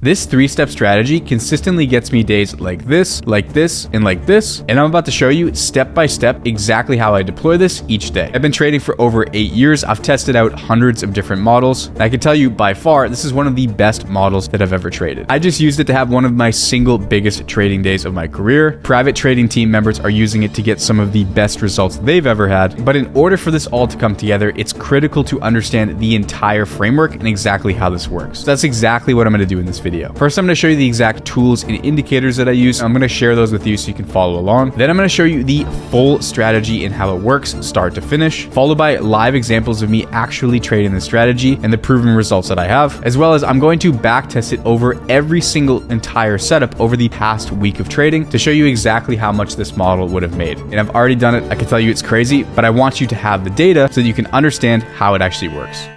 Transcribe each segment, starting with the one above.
This 3-step strategy consistently gets me days like this, and like this, and I'm about to show you step by step exactly how I deploy this each day. I've been trading for over 8 years. I've tested out hundreds of different models, and I can tell you by far, this is one of the best models that I've ever traded. I just used it to have one of my single biggest trading days of my career. Private trading team members are using it to get some of the best results they've ever had, but in order for this all to come together, it's critical to understand the entire framework and exactly how this works. So that's exactly what I'm going to do in this video. First, I'm going to show you the exact tools and indicators that I use. I'm going to share those with you so you can follow along. Then I'm going to show you the full strategy and how it works, start to finish, followed by live examples of me actually trading the strategy and the proven results that I have, as well as I'm going to backtest it over every single entire setup over the past week of trading to show you exactly how much this model would have made. And I've already done it. I can tell you it's crazy, but I want you to have the data so that you can understand how it actually works.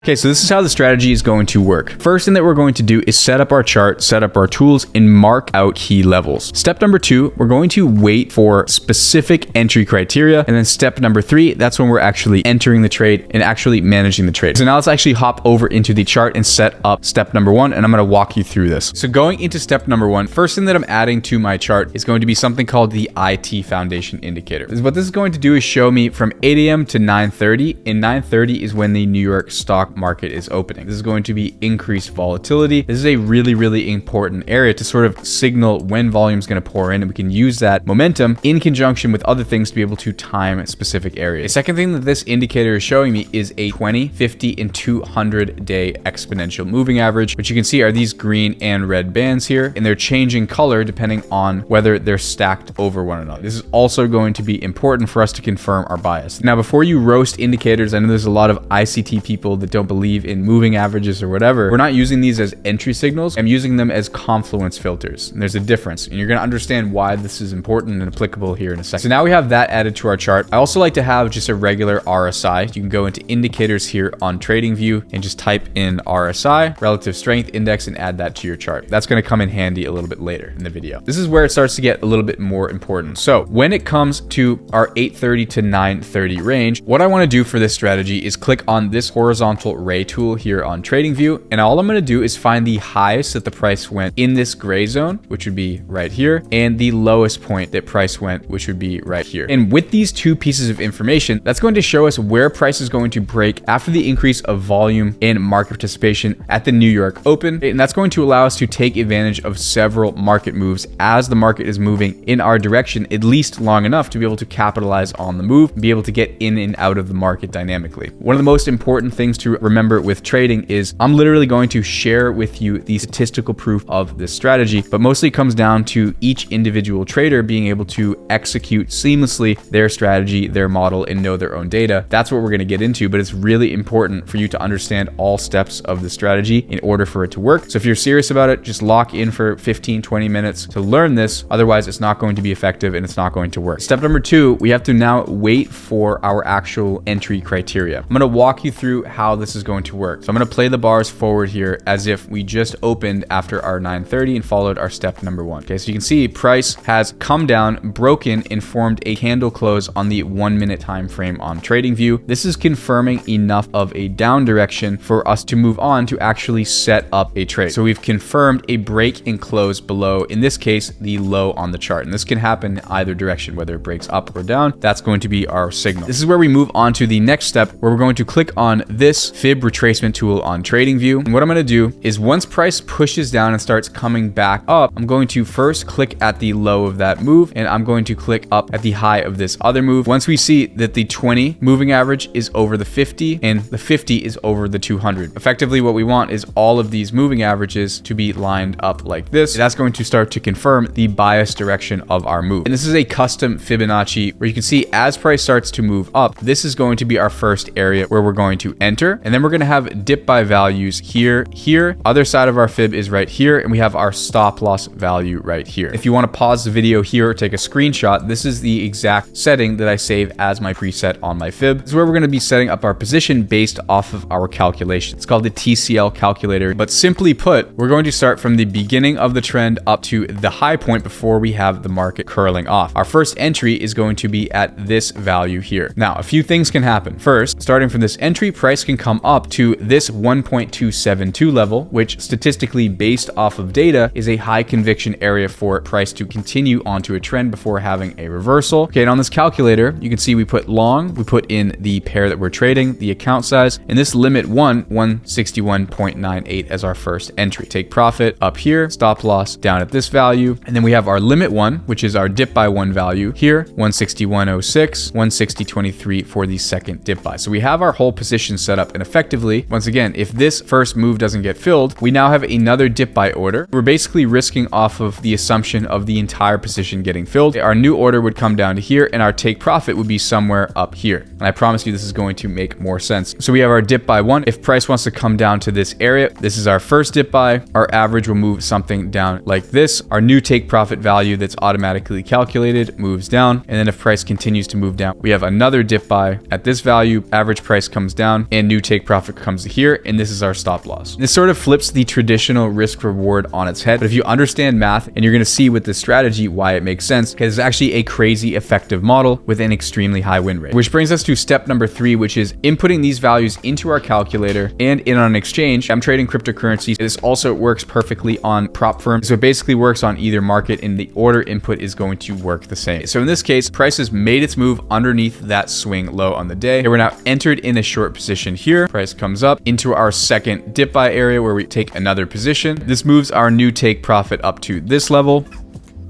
Okay, so this is how the strategy is going to work. First thing that we're going to do is set up our chart, set up our tools, and mark out key levels. Step number 2, we're going to wait for specific entry criteria. And then step number 3, that's when we're actually entering the trade and actually managing the trade. So now let's actually hop over into the chart and set up step number 1, and I'm going to walk you through this. So going into step number 1, first thing that I'm adding to my chart is going to be something called the IT foundation indicator. What this is going to do is show me from 8 a.m. to 9:30, and 9:30 is when the New York stock market is opening. This is going to be increased volatility. This is a really important area to sort of signal when volume is going to pour in, and we can use that momentum in conjunction with other things to be able to time specific areas. The second thing that this indicator is showing me is a 20, 50, and 200 day exponential moving average, which you can see are these green and red bands here, and they're changing color depending on whether they're stacked over one another. This is also going to be important for us to confirm our bias. Now, before you roast indicators, I know there's a lot of ICT people that don't believe in moving averages or whatever. We're not using these as entry signals. I'm using them as confluence filters. And there's a difference, and you're going to understand why this is important and applicable here in a second. So now we have that added to our chart. I also like to have just a regular RSI. You can go into indicators here on TradingView and just type in RSI, relative strength index, and add that to your chart. That's going to come in handy a little bit later in the video. This is where it starts to get a little bit more important. So when it comes to our 8:30 to 9:30 range, what I want to do for this strategy is click on this horizontal ray tool here on TradingView, and all I'm going to do is find the highest that the price went in this gray zone, which would be right here, and the lowest point that price went, which would be right here. And with these two pieces of information, that's going to show us where price is going to break after the increase of volume and market participation at the New York Open, and that's going to allow us to take advantage of several market moves as the market is moving in our direction, at least long enough to be able to capitalize on the move, be able to get in and out of the market dynamically. One of the most important things to remember with trading is I'm literally going to share with you the statistical proof of this strategy, but mostly comes down to each individual trader being able to execute seamlessly their strategy, their model, and know their own data. That's what we're going to get into, but it's really important for you to understand all steps of the strategy in order for it to work. So if you're serious about it, just lock in for 15-20 minutes to learn this. Otherwise, it's not going to be effective and it's not going to work. Step number 2, we have to now wait for our actual entry criteria. I'm going to walk you through how this is going to work. So I'm going to play the bars forward here as if we just opened after our 9:30 and followed our step number 1. Okay, so you can see price has come down, broken, and formed a candle close on the 1-minute time frame on TradingView. This is confirming enough of a down direction for us to move on to actually set up a trade. So we've confirmed a break and close below, in this case, the low on the chart. And this can happen in either direction, whether it breaks up or down. That's going to be our signal. This is where we move on to the next step, where we're going to click on this fib retracement tool on TradingView. And what I'm going to do is once price pushes down and starts coming back up, I'm going to first click at the low of that move, and I'm going to click up at the high of this other move. Once we see that the 20 moving average is over the 50 and the 50 is over the 200. Effectively, what we want is all of these moving averages to be lined up like this. That's going to start to confirm the bias direction of our move. And this is a custom Fibonacci where you can see as price starts to move up, this is going to be our first area where we're going to enter. And then we're going to have dip by values here. Other side of our fib is right here, and we have our stop loss value right here. If you want to pause the video here or take a screenshot, this is the exact setting that I save as my preset on my fib. This is where we're going to be setting up our position based off of our calculation. It's called the TCL calculator, but simply put, we're going to start from the beginning of the trend up to the high point before we have the market curling off. Our first entry is going to be at this value here. Now, a few things can happen. First, starting from this entry, price can come come up to this 1.272 level, which statistically based off of data is a high conviction area for price to continue onto a trend before having a reversal. Okay, and on this calculator, you can see we put long, we put in the pair that we're trading, the account size, and this limit 161.98 as our first entry. Take profit up here, stop loss down at this value, and then we have our limit 1, which is our dip by 1 value here, 161.06, 160.23 for the second dip buy. So we have our whole position set up, and effectively, once again, if this first move doesn't get filled, we now have another dip buy order. We're basically risking off of the assumption of the entire position getting filled. Our new order would come down to here, and our take profit would be somewhere up here. And I promise you this is going to make more sense. So we have our dip buy 1. If price wants to come down to this area, this is our first dip buy. Our average will move something down like this. Our new take profit value that's automatically calculated moves down. And then if price continues to move down, we have another dip buy at this value. Average price comes down and new take profit comes here. And this is our stop loss. This sort of flips the traditional risk reward on its head. But if you understand math, and you're going to see with this strategy why it makes sense, because it's actually a crazy effective model with an extremely high win rate. Which brings us to step number 3, which is inputting these values into our calculator and in on an exchange. I'm trading cryptocurrencies. This also works perfectly on prop firms. So it basically works on either market, and the order input is going to work the same. So in this case, price has made its move underneath that swing low on the day. And we're now entered in a short position here. Price comes up into our second dip buy area where we take another position. This moves our new take profit up to this level,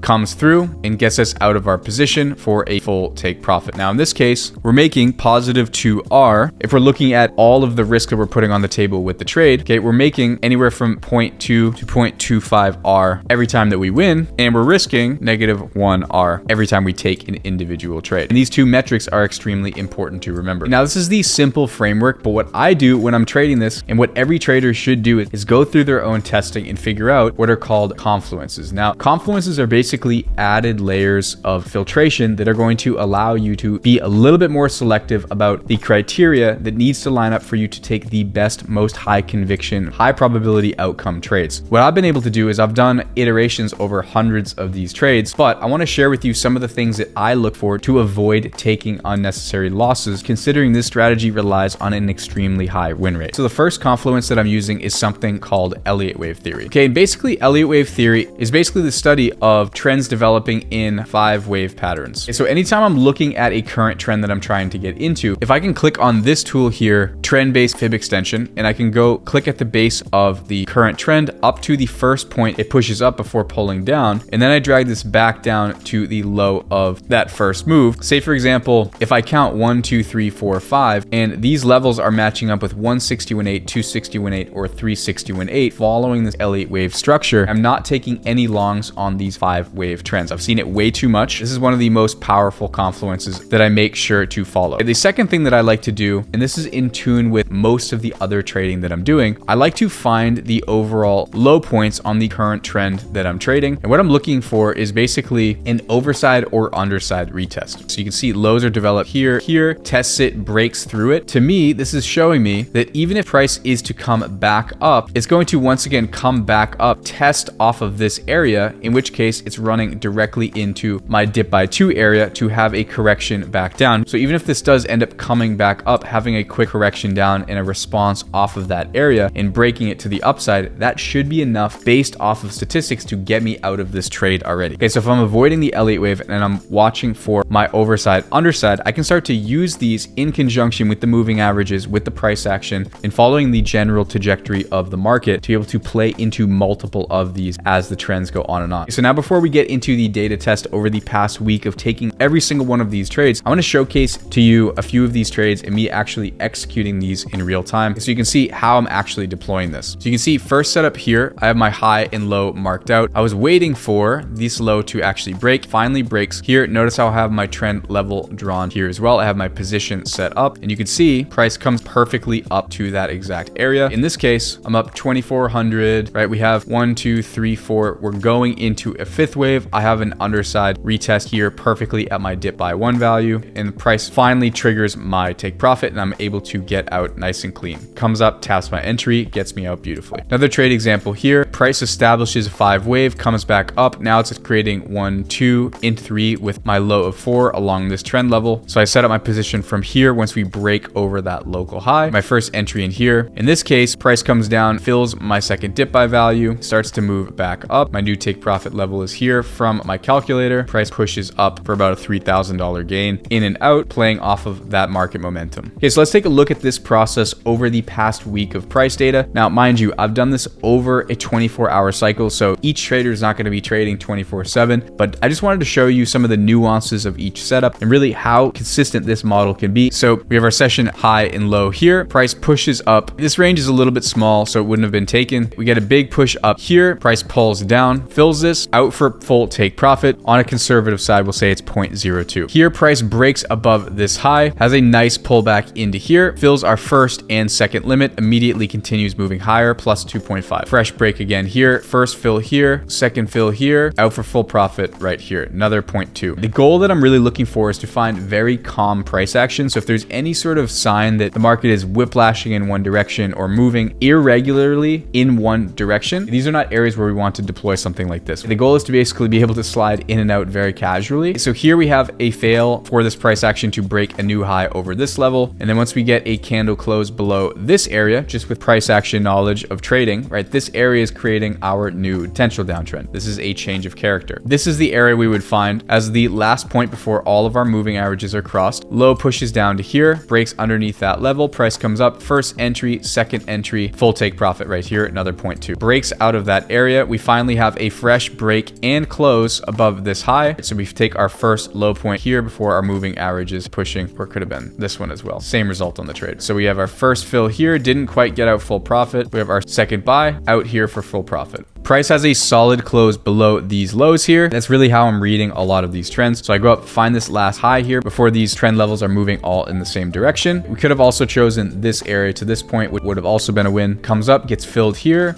comes through and gets us out of our position for a full take profit. Now in this case, we're making positive 2R. If we're looking at all of the risk that we're putting on the table with the trade, okay, we're making anywhere from 0.2 to 0.25R every time that we win, and we're risking negative 1R every time we take an individual trade. And these two metrics are extremely important to remember. Now this is the simple framework, but what I do when I'm trading this, and what every trader should do, is go through their own testing and figure out what are called confluences. Now confluences are basically added layers of filtration that are going to allow you to be a little bit more selective about the criteria that needs to line up for you to take the best, most high conviction, high probability outcome trades. What I've been able to do is I've done iterations over hundreds of these trades, but I want to share with you some of the things that I look for to avoid taking unnecessary losses, considering this strategy relies on an extremely high win rate. So the first confluence that I'm using is something called Elliott wave theory. Okay, and basically Elliott wave theory is basically the study of trends developing in 5 wave patterns. So anytime I'm looking at a current trend that I'm trying to get into, if I can click on this tool here, trend-based fib extension, and I can go click at the base of the current trend up to the first point it pushes up before pulling down, and then I drag this back down to the low of that first move. Say for example, if I count 1, 2, 3, 4, 5, and these levels are matching up with 160.18, 260.18, or 360.18 following this Elliott wave structure, I'm not taking any longs on these 5 wave trends. I've seen it way too much. This is one of the most powerful confluences that I make sure to follow. The second thing that I like to do, and this is in tune with most of the other trading that I'm doing, I like to find the overall low points on the current trend that I'm trading. And what I'm looking for is basically an overside or underside retest. So you can see lows are developed here, tests it, breaks through it. To me, this is showing me that even if price is to come back up, it's going to once again come back up, test off of this area, in which case it's running directly into my dip by 2 area to have a correction back down. So even if this does end up coming back up, having a quick correction down and a response off of that area and breaking it to the upside, that should be enough based off of statistics to get me out of this trade already. Okay, so if I'm avoiding the Elliott wave and I'm watching for my overside, underside, I can start to use these in conjunction with the moving averages, with the price action, and following the general trajectory of the market to be able to play into multiple of these as the trends go on and on. So now before we get into the data test over the past week of taking every single one of these trades, I want to showcase to you a few of these trades and me actually executing these in real time so you can see how I'm actually deploying this. So you can see first setup here, I have my high and low marked out. I was waiting for this low to actually break, finally breaks here. Notice how I have my trend level drawn here as well. I have my position set up and you can see price comes perfectly up to that exact area. In this case, I'm up 2,400, right? We have 1, 2, 3, 4. We're going into a 5th wave, I have an underside retest here perfectly at my dip by 1 value, and the price finally triggers my take profit and I'm able to get out nice and clean. Comes up, taps my entry, gets me out beautifully. Another trade example here, price establishes a 5 wave, comes back up. Now it's creating 1, 2, into 3 with my low of 4 along this trend level. So I set up my position from here once we break over that local high. My first entry in here. In this case, price comes down, fills my second dip by value, starts to move back up. My new take profit level is here from my calculator. Price pushes up for about a $3,000 gain in and out, playing off of that market momentum. Okay, so let's take a look at this process over the past week of price data. Now, mind you, I've done this over a 24-hour cycle, so each trader is not going to be trading 24/7, but I just wanted to show you some of the nuances of each setup and really how consistent this model can be. So we have our session high and low here. Price pushes up. This range is a little bit small, so it wouldn't have been taken. We get a big push up here. Price pulls down, fills this out for full take profit. On a conservative side, we'll say it's 0.02. Here, price breaks above this high, has a nice pullback into here, fills our first and second limit, immediately continues moving higher, plus 2.5. Fresh break again here, first fill here, second fill here, out for full profit right here, another 0.2. The goal that I'm really looking for is to find very calm price action. So if there's any sort of sign that the market is whiplashing in one direction or moving irregularly in one direction, these are not areas where we want to deploy something like this. The goal is to basically be able to slide in and out very casually. So here we have a fail for this price action to break a new high over this level. And then once we get a candle close below this area, just with price action knowledge of trading, right? This area is creating our new potential downtrend. This is a change of character. This is the area we would find as the last point before all of our moving averages are crossed. Low pushes down to here, breaks underneath that level, price comes up, first entry, second entry, full take profit right here, another 0.2. Breaks out of that area. We finally have a fresh break and close above this high. So we take our first low point here before our moving average is pushing, or could have been this one as well. Same result on the trade. So we have our first fill here, didn't quite get out full profit. We have our second buy out here for full profit. Price has a solid close below these lows here. That's really how I'm reading a lot of these trends. So I go up, find this last high here before these trend levels are moving all in the same direction. We could have also chosen this area to this point, which would have also been a win. Comes up, gets filled here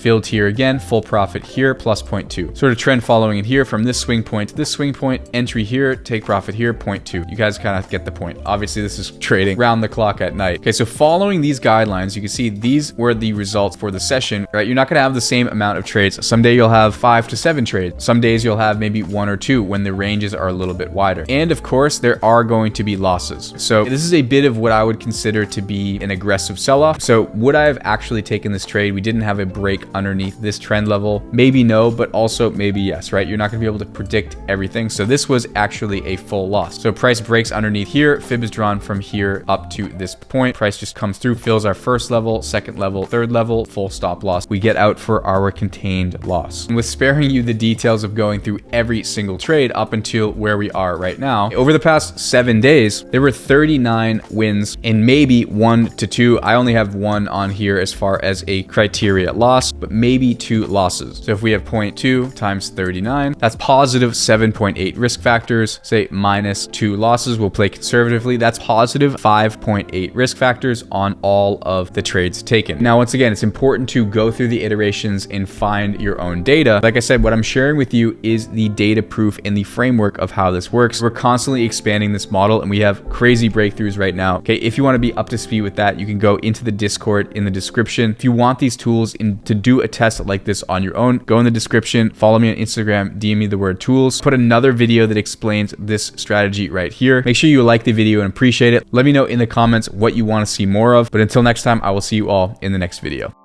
again, full profit here, plus 0.2. Sort of trend following it here from this swing point to this swing point, entry here, take profit here, 0.2. You guys kind of get the point. Obviously, this is trading round the clock at night. Okay, so following these guidelines, you can see these were the results for the session, right? You're not going to have the same amount of trades. Someday you'll have 5 to 7 trades. Some days you'll have maybe 1 or 2 when the ranges are a little bit wider. And of course, there are going to be losses. So this is a bit of what I would consider to be an aggressive sell-off. So would I have actually taken this trade? We didn't have a break underneath this trend level. Maybe no, but also maybe yes, right? You're not gonna be able to predict everything. So this was actually a full loss. So price breaks underneath here. Fib is drawn from here up to this point. Price just comes through, fills our first level, second level, third level, full stop loss. We get out for our contained loss. And with sparing you the details of going through every single trade up until where we are right now, over the past 7 days, there were 39 wins and maybe 1 to 2. I only have 1 on here as far as a criteria loss, but maybe 2 losses. So if we have 0.2 times 39, that's positive 7.8 risk factors. Say minus 2 losses, we'll play conservatively. That's positive 5.8 risk factors on all of the trades taken. Now, once again, it's important to go through the iterations and find your own data. Like I said, what I'm sharing with you is the data proof and the framework of how this works. We're constantly expanding this model and we have crazy breakthroughs right now. Okay, if you want to be up to speed with that, you can go into the Discord in the description. If you want these tools to do a test like this on your own, go in the description, follow me on Instagram, DM me the word tools, put another video that explains this strategy right here. Make sure you like the video and appreciate it. Let me know in the comments what you want to see more of. But until next time, I will see you all in the next video.